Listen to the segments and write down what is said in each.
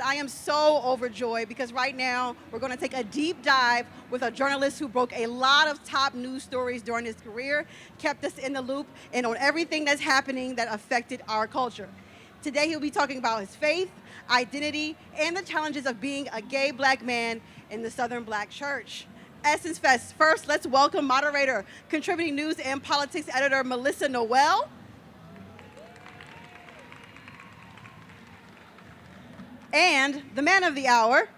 I am so overjoyed because right now we're going to take a deep dive with a journalist who broke a lot of top news stories during his career, kept us in the loop, and on everything that's happening that affected our culture. Today he'll be talking about his faith, identity, and the challenges of being a gay black man in the Southern Black Church. Essence Fest. First, let's welcome moderator, contributing news and politics editor Melissa Noel. And the man of the hour,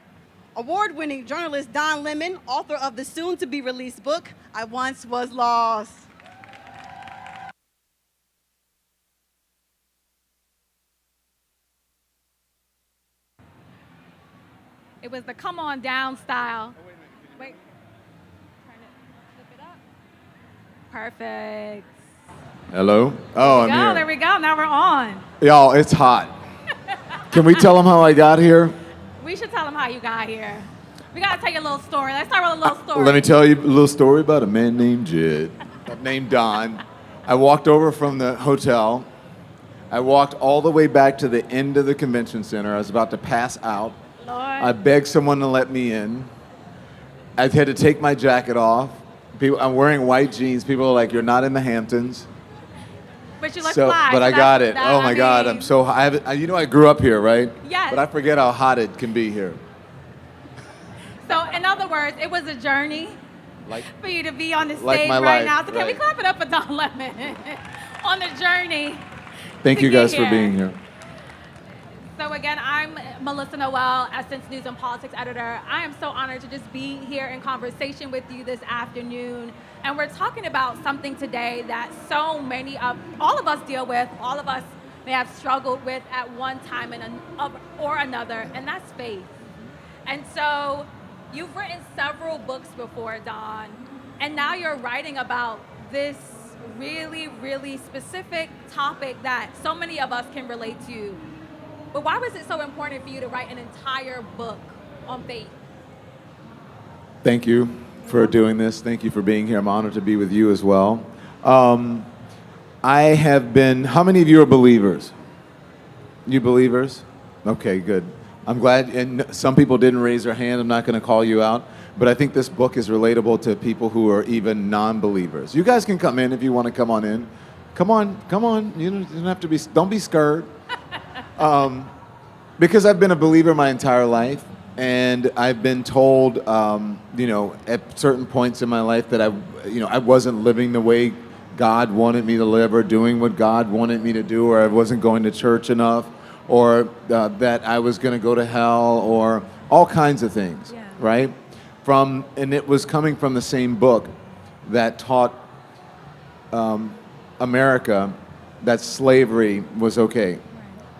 award-winning journalist Don Lemon, author of the soon-to-be-released book, I Once Was Lost. It was the come on down style. Wait. Turn it, flip it up. Perfect. Hello? Oh, I'm here. There we go. Now we're on. Y'all, it's hot. Can we tell them how I got here? We should tell them how you got here. We got to tell you a little story. Let's start with a little story. Let me tell you a little story about a man named Jed, named Don. I walked over from the hotel. I walked all the way back to the end of the convention center. I was about to pass out. Lord. I begged someone to let me in. I had to take my jacket off. I'm wearing white jeans. People are like, "You're not in the Hamptons." But you look fly. But I got it. Oh my God, I'm so hot. I grew up here, right? Yes. But I forget how hot it can be here. So in other words, it was a journey for you to be on the stage my right life, now. So can we right. clap it up for Don Lemon on the journey? Thank you guys for being here. So again, I'm Melissa Noel, Essence News and Politics editor. I am so honored to just be here in conversation with you this afternoon. And we're talking about something today that so many of, all of us deal with, all of us may have struggled with at one time or another, and that's faith. And so you've written several books before, Don, and now you're writing about this really, really specific topic that so many of us can relate to. But why was it so important for you to write an entire book on faith? Thank you for doing this. Thank you for being here. I'm honored to be with you as well. I have been, how many of you are believers? You believers? Okay, good. I'm glad, and some people didn't raise their hand. I'm not going to call you out, but I think this book is relatable to people who are even non-believers. You guys can come in if you want to come on in. Come on. You don't have to be, don't be scared. Because I've been a believer my entire life, and I've been told, at certain points in my life that I wasn't living the way God wanted me to live, or doing what God wanted me to do, or I wasn't going to church enough, or that I was going to go to hell, or all kinds of things, right? And it was coming from the same book that taught America that slavery was okay.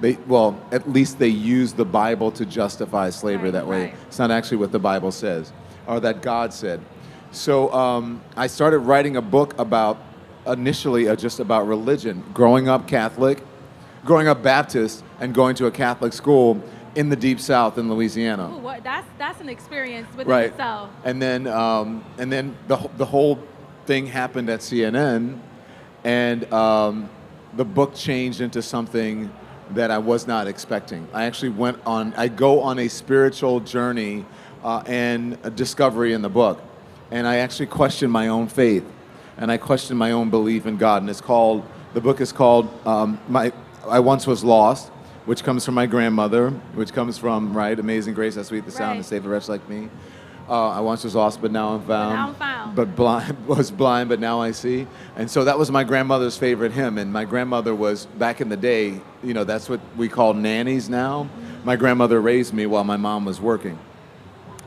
At least they used the Bible to justify slavery that way. Right. It's not actually what the Bible says, or that God said. So I started writing a book initially just about religion. Growing up Catholic, growing up Baptist, and going to a Catholic school in the Deep South in Louisiana. Ooh, that's an experience within itself. And then the whole thing happened at CNN, and the book changed into something that I was not expecting. I actually I go on a spiritual journey and a discovery in the book. And I actually question my own faith, and I question my own belief in God. And the book is called I Once Was Lost, which comes from my grandmother, which comes from, Amazing Grace, how sweet the sound to save a wretch like me. I once was lost, but now I'm found. But was blind, but now I see. And so that was my grandmother's favorite hymn. And my grandmother was, back in the day, that's what we call nannies now. My grandmother raised me while my mom was working.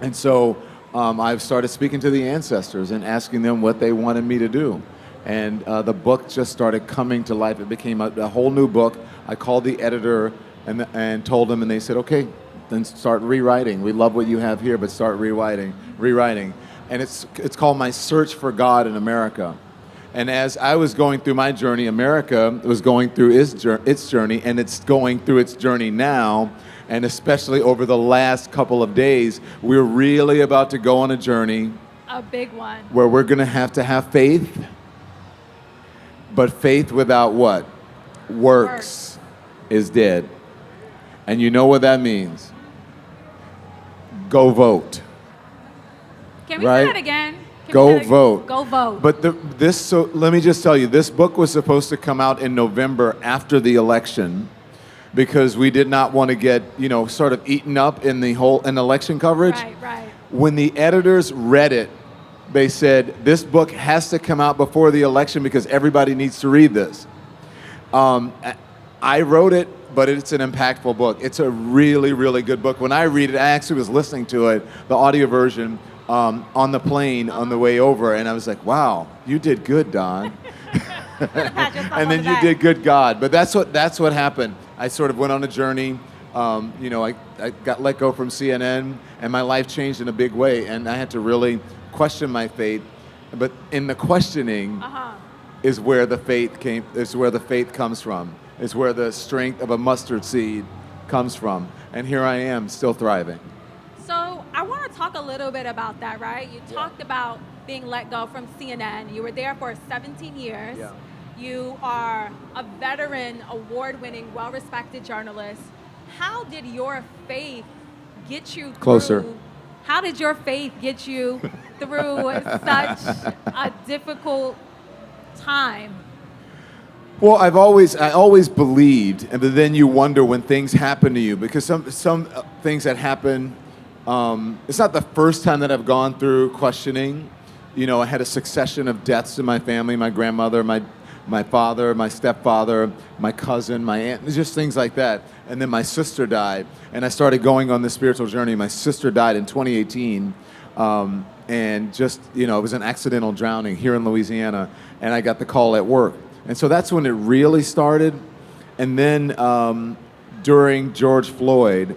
And so I've started speaking to the ancestors and asking them what they wanted me to do. And the book just started coming to life. It became a whole new book. I called the editor and told them, and they said, okay, then start rewriting. We love what you have here, but start rewriting. And it's called My Search for God in America. And as I was going through my journey, America was going through its journey, and it's going through its journey now. And especially over the last couple of days, we're really about to go on a journey. A big one. Where we're going to have faith, but faith without what? Works is dead. And you know what that means. go vote. Can we Right? say that again? Can Go we say that- vote. Go vote. But so let me just tell you, this book was supposed to come out in November after the election because we did not want to get, sort of eaten up in in election coverage. Right. When the editors read it, they said, this book has to come out before the election because everybody needs to read this. I wrote it, but it's an impactful book. It's a really, really good book. When I read it, I actually was listening to it, the audio version, on the plane on the way over, and I was like, wow, you did good, Don. And then you did good, God. But that's what happened. I sort of went on a journey. I got let go from CNN, and my life changed in a big way, and I had to really question my faith. But in the questioning is where the faith comes from. Is where the strength of a mustard seed comes from. And here I am, still thriving. So I want to talk a little bit about that, right? You talked about being let go from CNN. You were there for 17 years. Yeah. You are a veteran, award-winning, well-respected journalist. How did your faith get you Closer. through? How did your faith get you through such a difficult time? Well, I always believed, but then you wonder when things happen to you because some things that happen. It's not the first time that I've gone through questioning. I had a succession of deaths in my family: my grandmother, my father, my stepfather, my cousin, my aunt, just things like that. And then my sister died, and I started going on this spiritual journey. My sister died in 2018, and just it was an accidental drowning here in Louisiana, and I got the call at work. And so that's when it really started. And then during George Floyd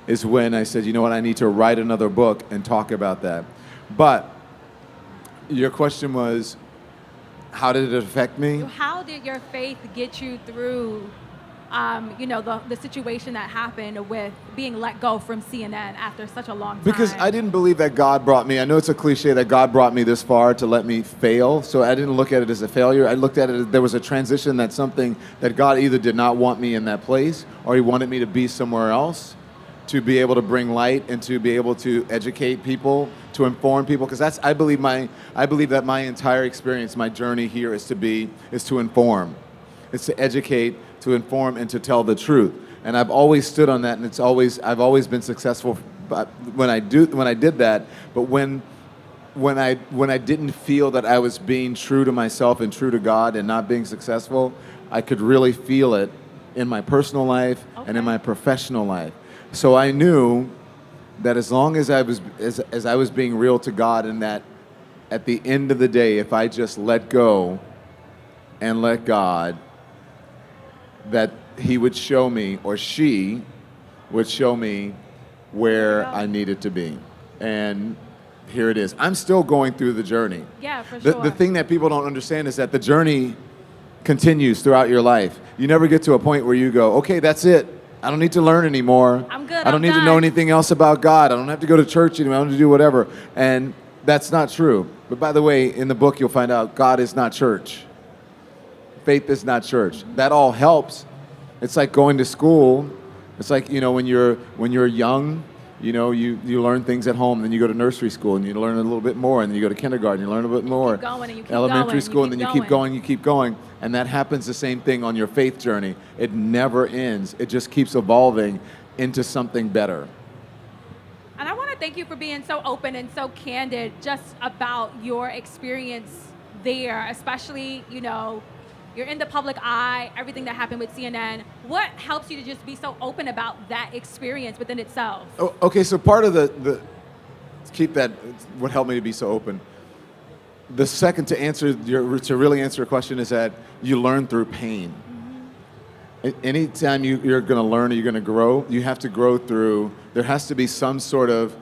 is when I said, you know what, I need to write another book and talk about that. But your question was, how did it affect me? How did your faith get you through, the situation that happened with being let go from CNN after such a long time? Because I didn't believe that God brought me. I know it's a cliche that God brought me this far to let me fail. So I didn't look at it as a failure. I looked at it as there was a transition, that's something that God either did not want me in that place or he wanted me to be somewhere else, to be able to bring light and to be able to educate people, to inform people. Because I believe that my entire experience, my journey here is to inform. It's to educate, to inform, and to tell the truth. And I've always stood on that, and I've always been successful when I did that. But when I didn't feel that I was being true to myself and true to God and not being successful, I could really feel it in my personal life and in my professional life. So I knew that as long as I was being real to God, and that at the end of the day, if I just let go and let God, that he would show me, or she would show me where I needed to be. And here it is. I'm still going through the journey. Yeah, for sure. The thing that people don't understand is that the journey continues throughout your life. You never get to a point where you go, okay, that's it. I don't need to learn anymore. I'm good. I don't need to know anything else about God. I don't have to go to church anymore. I don't have to do whatever. And that's not true. But by the way, in the book, you'll find out God is not church. Faith is not church. That all helps. It's like going to school. It's like, when you're young, you learn things at home, then you go to nursery school and you learn a little bit more, and then you go to kindergarten, you learn a bit more. Keep going and you keep Elementary going, school, and then you keep going. And that happens the same thing on your faith journey. It never ends. It just keeps evolving into something better. And I want to thank you for being so open and so candid just about your experience there, especially, you're in the public eye, everything that happened with CNN. What helps you to just be so open about that experience within itself? Oh, okay, so part of what helped me to be so open. The second to really answer your question is that you learn through pain. Mm-hmm. Anytime you're going to learn or you're going to grow, you have to grow through, there has to be some sort of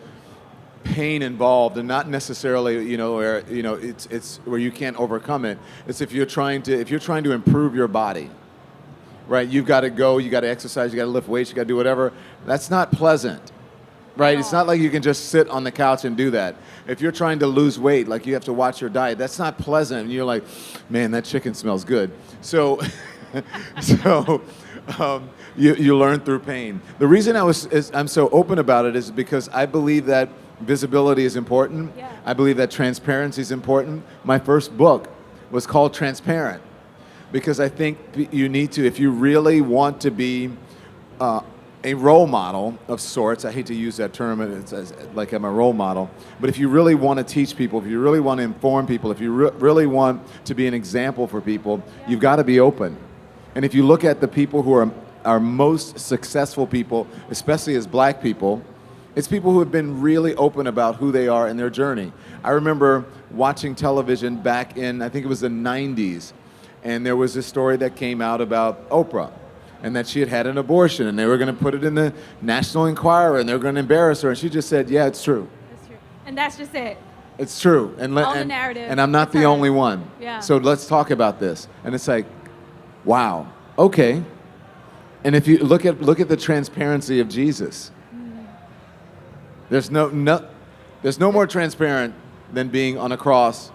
pain involved, and not necessarily, where it's where you can't overcome it. It's if you're trying to improve your body, right? You've got to go, you got to exercise, you got to lift weights, you got to do whatever. That's not pleasant, right? It's not like you can just sit on the couch and do that. If you're trying to lose weight, like you have to watch your diet, that's not pleasant. And you're like, man, that chicken smells good. So So you learn through pain. The reason I'm so open about it is because I believe that visibility is important. Yeah. I believe that transparency is important. My first book was called Transparent because I think you need to, if you really want to be a role model of sorts. I hate to use that term as like I'm a role model, but if you really want to teach people, if you really want to inform people, if you really want to be an example for people, you've got to be open. And if you look at the people who are most successful people, especially as black people, it's people who have been really open about who they are in their journey. I remember watching television back in, I think it was the 90s, and there was a story that came out about Oprah, and that she had had an abortion, and they were going to put it in the National Enquirer, and they were going to embarrass her, and she just said, yeah, it's true. It's true. And that's just it. It's true. And the narrative. And I'm not the only one. Yeah. So let's talk about this. And it's like, wow, okay. And if you look at the transparency of Jesus, there's no more transparent than being on a cross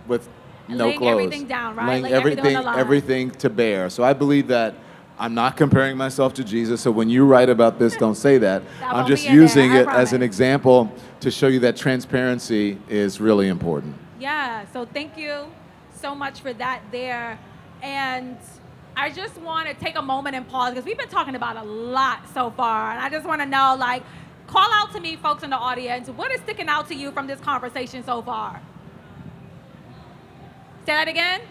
with no laying clothes. Everything down, right? Laying Laying everything on the line. everything to bear. So I believe that I'm not comparing myself to Jesus. So when you write about this, don't say that. I'm just using it as an example to show you that transparency is really important. Yeah, so thank you so much for that there. And I just want to take a moment and pause because we've been talking about a lot so far. And I just want to know, like, call out to me, folks in the audience, what is sticking out to you from this conversation so far? Say that again.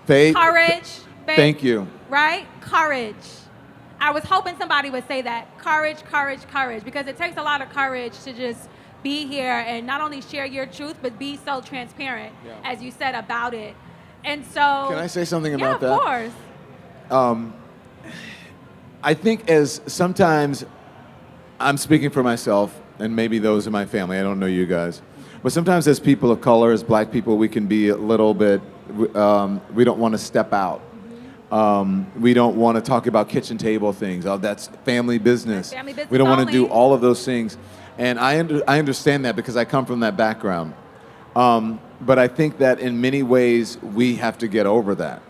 Faith. Courage. Faith, Thank you. Right? Courage. I was hoping somebody would say that. Courage, courage, courage. Because it takes a lot of courage to just be here and not only share your truth, but be so transparent, as you said, about it. And so... Can I say something about that? Yeah, of course. I think as sometimes, I'm speaking for myself and maybe those in my family, I don't know you guys, but sometimes as people of color, as black people, we can be a little bit, we don't want to step out. We don't want to talk about kitchen table things. Oh, that's family business. Family business We don't want to only. do all of those things. And I understand that because I come from that background. But I think that in many ways, we have to get over that.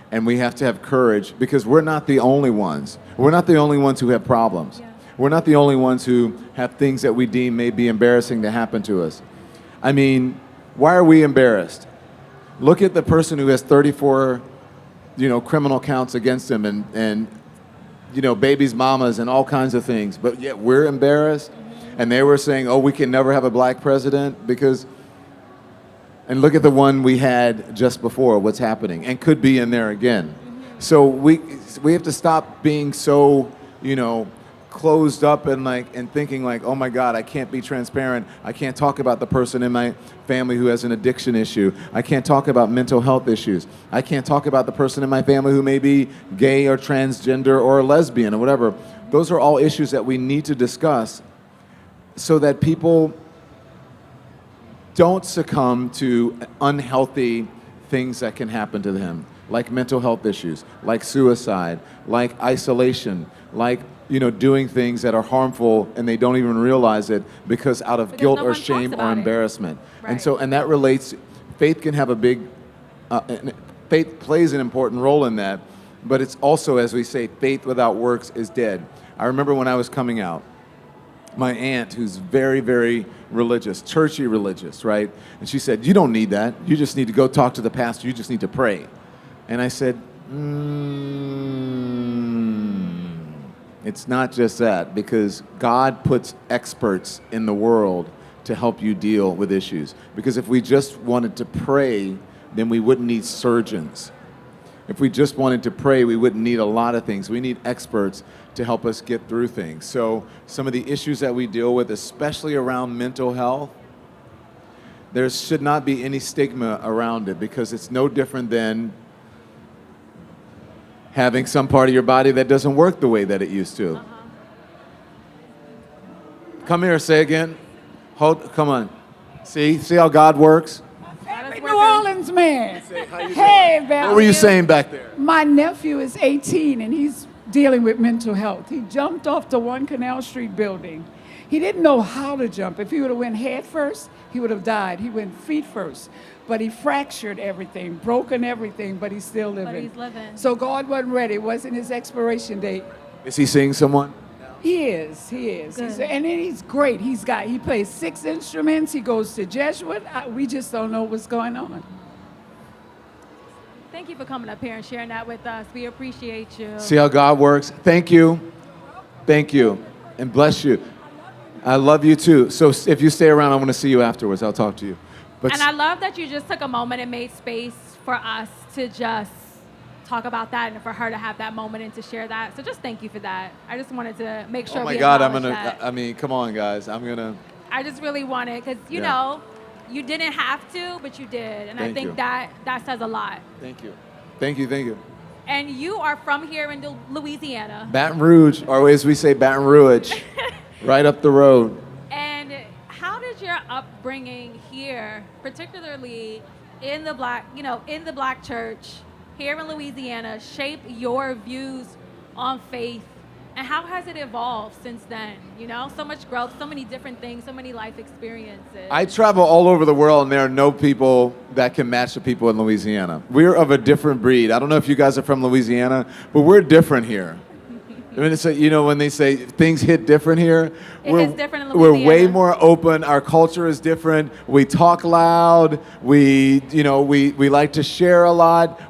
And we have to have courage because we're not the only ones. We're not the only ones who have problems. Yeah. We're not the only ones who have things that we deem may be embarrassing to happen to us. I mean, why are we embarrassed? Look at the person who has 34, criminal counts against him and babies, mamas, and all kinds of things. But yet we're embarrassed. And they were saying, oh, we can never have a black president because... And look at the one we had just before, what's happening, and could be in there again. So we have to stop being so, closed up and thinking like, oh my God, I can't be transparent. I can't talk about the person in my family who has an addiction issue. I can't talk about mental health issues. I can't talk about the person in my family who may be gay or transgender or lesbian or whatever. Those are all issues that we need to discuss so that people don't succumb to unhealthy things that can happen to them, like mental health issues, like suicide, like isolation, like doing things that are harmful and they don't even realize it because out of guilt no or one talks shame or about it. embarrassment. Right. And that relates, faith can have a big, faith plays an important role in that, but it's also, as we say, faith without works is dead. I remember when I was coming out, my aunt, who's very, very religious, churchy religious, right? And she said, you don't need that. You just need to go talk to the pastor. You just need to pray. And I said, it's not just that, because God puts experts in the world to help you deal with issues. Because if we just wanted to pray, then we wouldn't need surgeons. If we just wanted to pray, we wouldn't need a lot of things. We need experts to help us get through things. So some of the issues that we deal with, especially around mental health, there should not be any stigma around it because it's no different than having some part of your body that doesn't work the way that it used to. Come here, say again. Come on. See how God works? New Orleans man. Hey, Val. What were you saying back there? My nephew is 18 and he's dealing with mental health. He jumped off the One Canal Street building. He didn't know how to jump. If he would have went head first, he would have died. He went feet first. But he fractured everything, broken everything, but he's still living. But he's living. So God wasn't ready. It wasn't his expiration date. Is he seeing someone? He is. And then he's great. He plays 6 instruments. He goes to Jesuit. We just don't know what's going on. Thank you for coming up here and sharing that with us. We appreciate you. See how God works? Thank you. Thank you. And bless you. I love you too. So if you stay around, I want to see you afterwards. I'll talk to you. But And I love that you just took a moment and made space for us to just talk about that and for her to have that moment and to share that. So just thank you for that. I just wanted to make sure oh my we God, acknowledge that. I mean, come on, guys. I just really wanted, because, you Yeah. know, you didn't have to, but you did. And I Thank think you. that says a lot. Thank you. Thank you, thank you. And you are from here in Louisiana. Baton Rouge, or as we say, Baton Rouge, right up the road. And how did your upbringing here, particularly in the black church here in Louisiana, shape your views on faith? And how has it evolved since then? You know, so much growth, so many different things, so many life experiences. I travel all over the world, and there are no people that can match the people in Louisiana. We're of a different breed. I don't know if you guys are from Louisiana, but we're different here. When they say things hit different here, hits different in we're Louisiana. way more open. Our culture is different. We talk loud. We like to share a lot.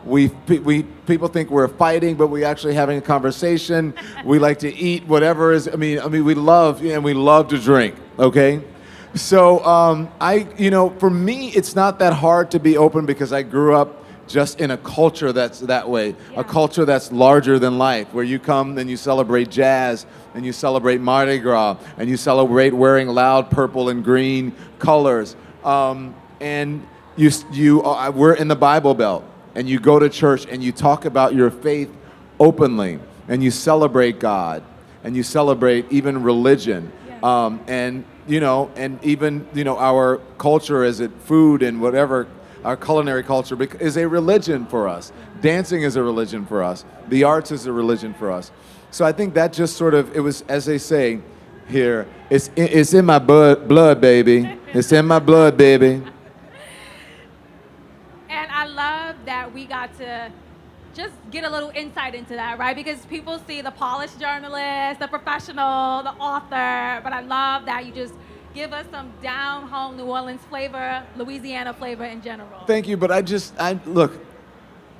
People think we're fighting, but we're actually having a conversation. We like to eat whatever is. We love to drink. Okay. So for me, it's not that hard to be open because I grew up just in a culture that's that way, a culture that's larger than life, where you come and you celebrate jazz and you celebrate Mardi Gras and you celebrate wearing loud purple and green colors. And we're in the Bible Belt, and you go to church and you talk about your faith openly, and you celebrate God, and you celebrate even religion, and even our culture, is it food and whatever. Our culinary culture is a religion for us. Dancing is a religion for us. The arts is a religion for us. So I think that just sort of, it was, as they say here, it's in my blood, baby. It's in my blood, baby. And I love that we got to just get a little insight into that, right? Because people see the polished journalist, the professional, the author, but I love that you just give us some down-home New Orleans flavor, Louisiana flavor in general. Thank you, but look,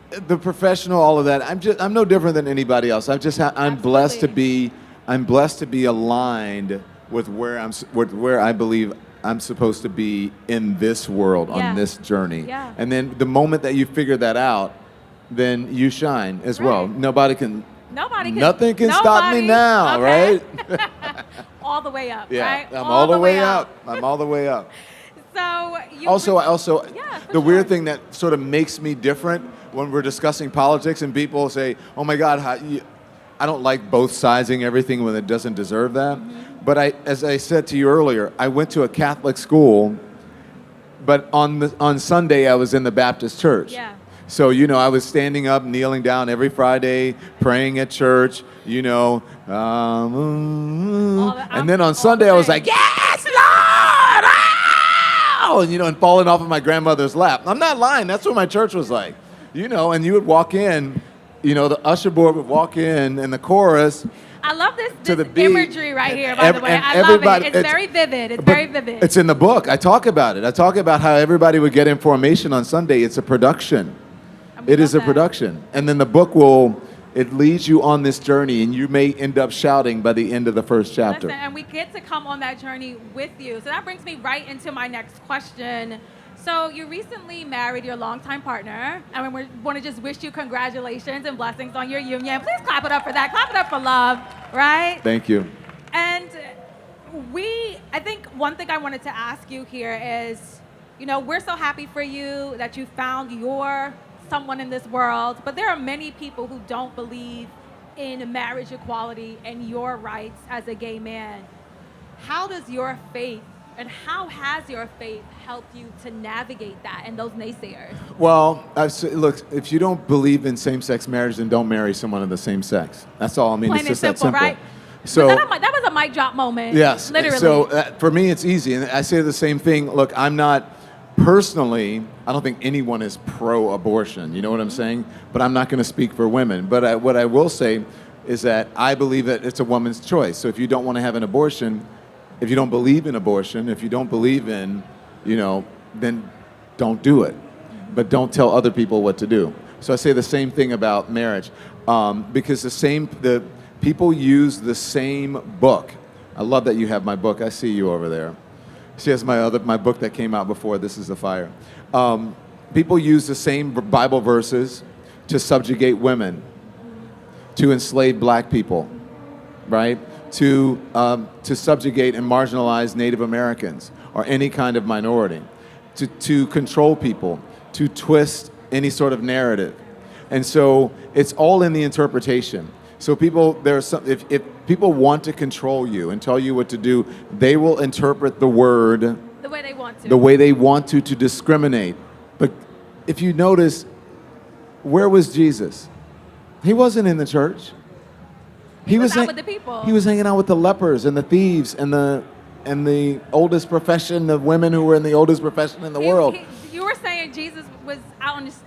the professional, all of that. I'm no different than anybody else. I'm blessed to be aligned with where I believe I'm supposed to be in this world, on this journey. Yeah. And then the moment that you figure that out, then you shine as well. Nothing can stop me now, okay. right? All the way up, Yeah, right? I'm all the way up. I'm all the way up. So The weird thing that sort of makes me different when we're discussing politics and people say, "Oh my God, I don't like both sizing everything when it doesn't deserve that." Mm-hmm. But as I said to you earlier, I went to a Catholic school, but on Sunday I was in the Baptist church. Yeah. So, I was standing up, kneeling down every Friday, praying at church, and then on Sunday I was like, "Yes, Lord!" Oh! And falling off of my grandmother's lap. I'm not lying. That's what my church was like. And you would walk in, the usher board would walk in, and the chorus. I love this beat, imagery right here, by the way. I love it. It's very vivid. It's very vivid. It's in the book. I talk about it. I talk about how everybody would get in formation on Sunday. It's a production. It is a production. And then the book it leads you on this journey, and you may end up shouting by the end of the first chapter. Listen, and we get to come on that journey with you. So that brings me right into my next question. So you recently married your longtime partner, and we want to just wish you congratulations and blessings on your union. Please clap it up for that. Clap it up for love, right? Thank you. And I think one thing I wanted to ask you here is, we're so happy for you that you found your someone in this world, but there are many people who don't believe in marriage equality and your rights as a gay man. How does your faith And how has your faith helped you to navigate that and those naysayers? Well, look, if you don't believe in same-sex marriage, then don't marry someone of the same sex. That's all. I mean, Plain it's and just that simple, simple. right? So that was a mic drop moment. yes, Literally. So for me, it's easy, and I say the same thing. Look, I'm not personally. I don't think anyone is pro-abortion. You know what I'm saying? But I'm not going to speak for women. But what I will say is that I believe that it's a woman's choice. So if you don't want to have an abortion, if you don't believe in abortion, if you don't believe in, then don't do it. But don't tell other people what to do. So I say the same thing about marriage, because the people use the same book. I love that you have my book. I see you over there. She has my book that came out before This Is the Fire. People use the same Bible verses to subjugate women, to enslave black people, right? To subjugate and marginalize Native Americans or any kind of minority, to control people, to twist any sort of narrative. And so it's all in the interpretation. So if people want to control you and tell you what to do, they will interpret the word the way they want to. To discriminate. But if you notice, where was Jesus? He wasn't in the church. He was out with the people. He was hanging out with the lepers and the thieves and the oldest profession of women who were in the oldest profession in the world. You were saying Jesus was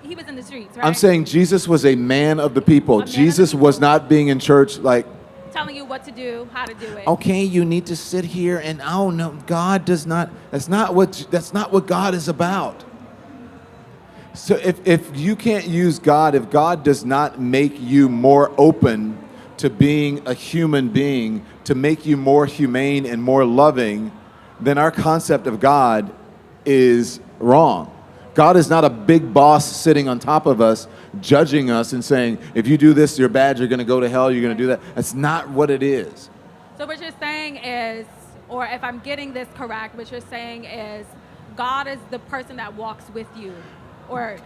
he was in the streets, right? I'm saying Jesus was a man of the people. Jesus was not being in church like telling you what to do, how to do it. Okay, you need to sit here and oh no, God does not. That's not what God is about. So if you can't use God, if God does not make you more open to being a human being, to make you more humane and more loving, then our concept of God is wrong. God is not a big boss sitting on top of us, judging us and saying, if you do this, you're bad, you're going to go to hell, you're going to do that. That's not what it is. So what you're saying is, or if I'm getting this correct, what you're saying is God is the person that walks with you, or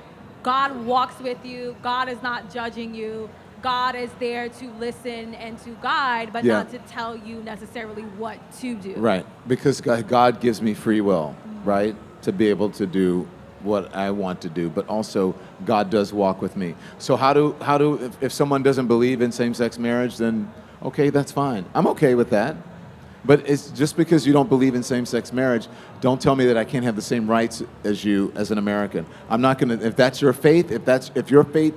God walks with you. God is not judging you. God is there to listen and to guide, but not to tell you necessarily what to do. Right, because God gives me free will, right, to be able to do what I want to do, but also God does walk with me. So if someone doesn't believe in same-sex marriage, then okay, that's fine. I'm okay with that. But it's just because you don't believe in same-sex marriage, don't tell me that I can't have the same rights as you as an American. I'm not going to, if that's your faith, if your faith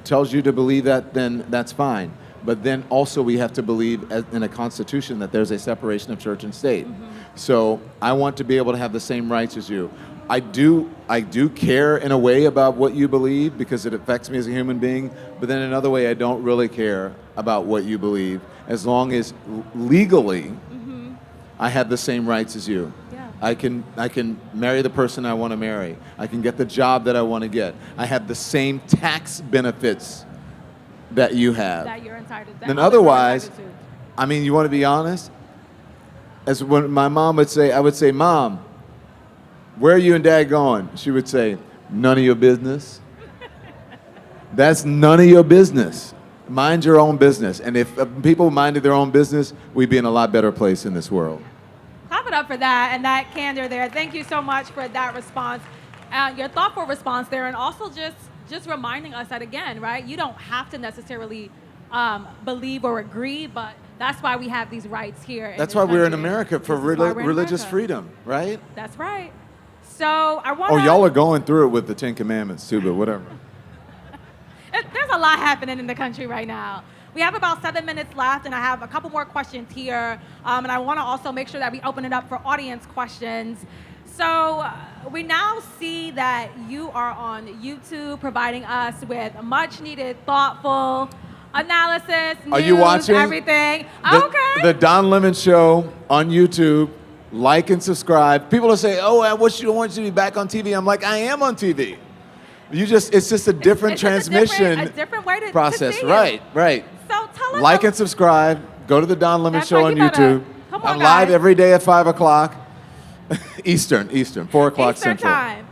tells you to believe that, then that's fine. But then also we have to believe in a constitution that there's a separation of church and state. Mm-hmm. So I want to be able to have the same rights as you. I do care in a way about what you believe because it affects me as a human being, but then another way I don't really care about what you believe as long as legally I have the same rights as you. Yeah. I can marry the person I want to marry. I can get the job that I want to get. I have the same tax benefits that you have. That you're entitled to. And otherwise, I mean, you want to be honest? As when my mom would say, I would say, Mom, where are you and Dad going? She would say, none of your business. That's none of your business. Mind your own business. And if people minded their own business, we'd be in a lot better place in this world. Clap it up for that and that candor there. Thank you so much for that response, your thoughtful response there, and also just reminding us that, again, right, you don't have to necessarily believe or agree, but that's why we have these rights here. That's why we're in America, for religious freedom, right? That's right. So I want. Oh, y'all are going through it with the Ten Commandments too, but whatever. There's a lot happening in the country right now. We have about 7 minutes left, and I have a couple more questions here. And I want to also make sure that we open it up for audience questions. So we now see that you are on YouTube providing us with much needed, thoughtful analysis, news, are you watching everything. Okay. The Don Lemon Show on YouTube. Like and subscribe. People will say, "Oh, I want you to be back on TV." I'm like, I am on TV. It's just a different transmission, a different way to process. To see right. So tell us. Like and subscribe. Go to the Don Lemon Show on YouTube. I'm live guys. every day at 5 o'clock Eastern, 4 o'clock Eastern Central. time.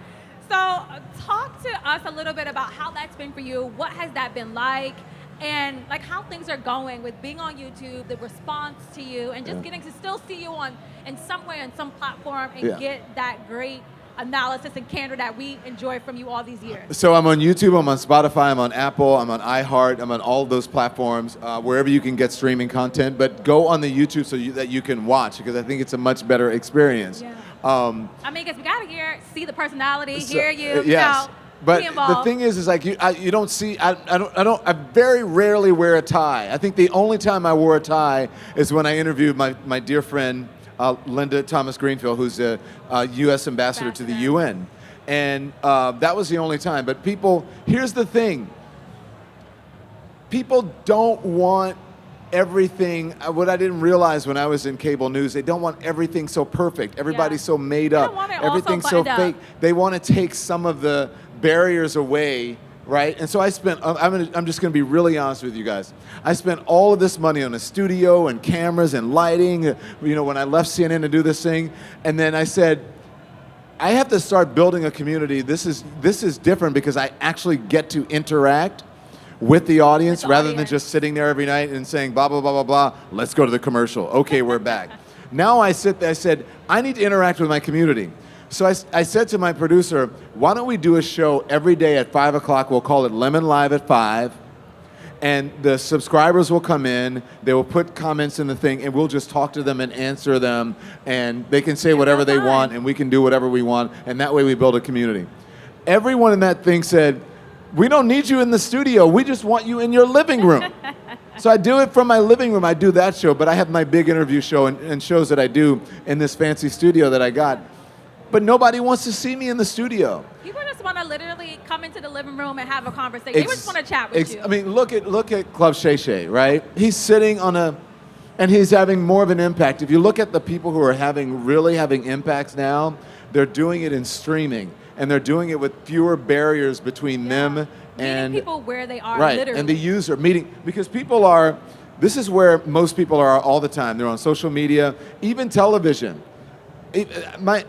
So talk to us a little bit about how that's been for you. What has that been like? and like how things are going with being on YouTube, the response to you, and just getting to still see you on in some way, on some platform, and get that great analysis and candor that we enjoy from you all these years. So I'm on YouTube, I'm on Spotify, I'm on Apple, I'm on iHeart, I'm on all of those platforms, wherever you can get streaming content. But go on the YouTube so that you can watch, because I think it's a much better experience. Yeah. I mean, because we got to see the personality, hear you. Yes. But the thing is like you don't see. I very rarely wear a tie. I think the only time I wore a tie is when I interviewed my dear friend Linda Thomas Greenfield, who's a U.S. ambassador to the UN, and that was the only time. But here's the thing: people don't want everything. What I didn't realize when I was in cable news, they don't want everything so perfect. Everybody's so made up. Everything's so fake. They want to take some of the barriers away, right? And so I'm just going to be really honest with you guys. I spent all of this money on a studio and cameras and lighting, when I left CNN to do this thing. And then I said, I have to start building a community. This is different because I actually get to interact with the audience rather than just sitting there every night and saying, blah, blah, blah, blah, blah, let's go to the commercial. Okay, we're back. Now I sit there, I said, I need to interact with my community. So I said to my producer, why don't we do a show every day at 5 o'clock? We'll call it Lemon Live at 5. And the subscribers will come in, they will put comments in the thing, and we'll just talk to them and answer them. And they can say whatever they want, and we can do whatever we want. And that way we build a community. Everyone in that thing said, we don't need you in the studio. We just want you in your living room. So I do it from my living room. I do that show, but I have my big interview show and shows that I do in this fancy studio that I got. But nobody wants to see me in the studio. People just want to literally come into the living room and have a conversation. They just want to chat with you. I mean, look at Club Shay Shay, right? He's sitting and he's having more of an impact. If you look at the people who are really having impacts now, they're doing it in streaming, and they're doing it with fewer barriers between them and meeting people where they are, right, literally. and the user meeting, because this is where most people are all the time. They're on social media, even television. My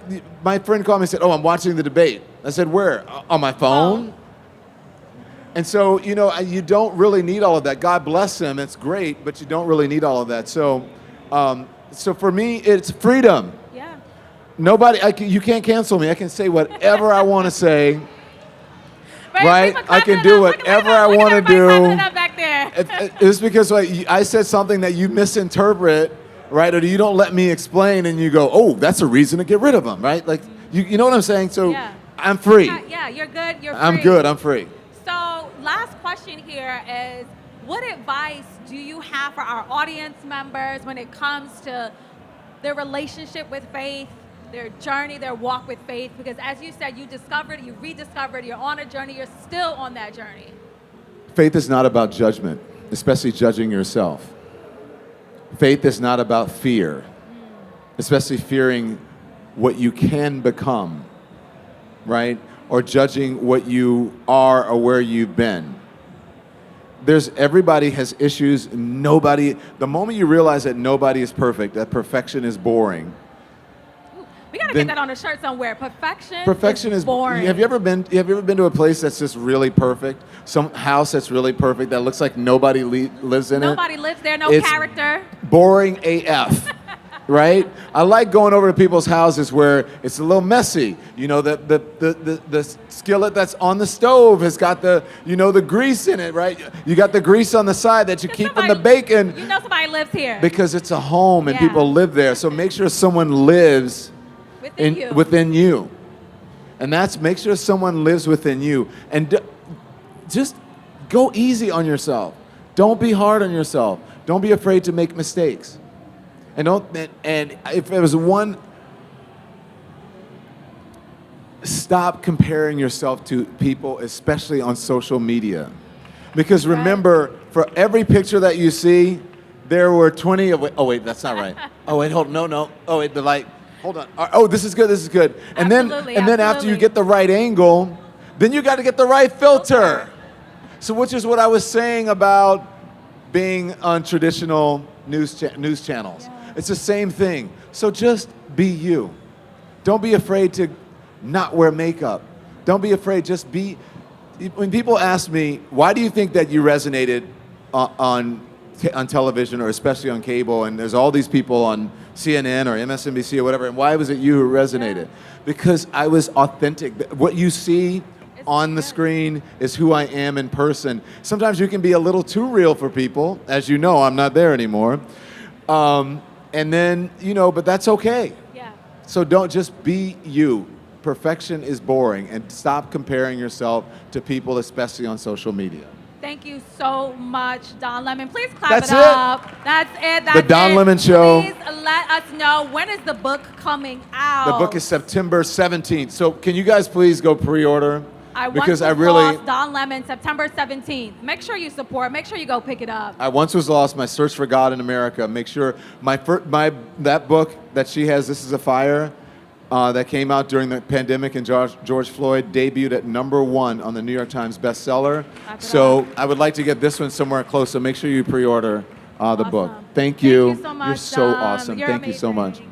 friend called me and said, I'm watching the debate. I said, where? On my phone? And so, you don't really need all of that. God bless them, it's great, but you don't really need all of that. So for me, it's freedom. Yeah. You can't cancel me. I can say whatever I want to say. Right? I can do whatever I want to do. Back there. It's because I said something that you misinterpret, right? Or you don't let me explain, and you go, that's a reason to get rid of them, right? Like, you know what I'm saying? So I'm free. Yeah, you're good. You're free. I'm good. I'm free. So last question here is, what advice do you have for our audience members when it comes to their relationship with faith, their journey, their walk with faith? Because as you said, you rediscovered, you're on a journey, you're still on that journey. Faith is not about judgment, especially judging yourself. Faith is not about fear, especially fearing what you can become, right? Or judging what you are or where you've been. Everybody has issues. The moment you realize that nobody is perfect, that perfection is boring. We gotta get that on a shirt somewhere. Perfection is boring. Have you ever been to a place that's just really perfect? Some house that's really perfect that looks like nobody lives in it? Nobody lives there, it's character. Boring AF, right? I like going over to people's houses where it's a little messy. The skillet that's on the stove has got the grease in it, right? You got the grease on the side that you keep in the bacon. Somebody lives here. Because it's a home and people live there. So make sure someone lives within you. And make sure someone lives within you. And just go easy on yourself. Don't be hard on yourself. Don't be afraid to make mistakes. And if there was one, stop comparing yourself to people, especially on social media. Because remember, for every picture that you see, there were 20 of, oh wait, that's not right. Oh wait, hold, no. Oh wait, the light. Hold on. Oh, this is good. And then after you get the right angle, then you got to get the right filter. So which is what I was saying about being on traditional news channels. Yeah. It's the same thing. So just be you. Don't be afraid to not wear makeup. Don't be afraid, just be. When people ask me, why do you think that you resonated on television, or especially on cable, and there's all these people on CNN or MSNBC or whatever, and why was it you who resonated? Because I was authentic. What you see on the screen is who I am in person. Sometimes you can be a little too real for people. As you know, I'm not there anymore. And then, but that's okay. Yeah. So don't just be you. Perfection is boring, and stop comparing yourself to people, especially on social media. Thank you so much, Don Lemon. Please clap That's it up. That's it. That's The Don it. Lemon Show. Please let us know, when is the book coming out? The book is September 17th. So can you guys please go pre-order? Because I really, Don Lemon, September 17th. Make sure you support. Make sure you go pick it up. I once was lost. My search for God in America. Make sure that book that she has, This Is a Fire, that came out during the pandemic, and George Floyd debuted at #1 on the New York Times bestseller. So I would like to get this one somewhere close. So make sure you pre-order the book. Thank you. Thank you so much. You're so Dom. awesome. You're Thank you so much. amazing.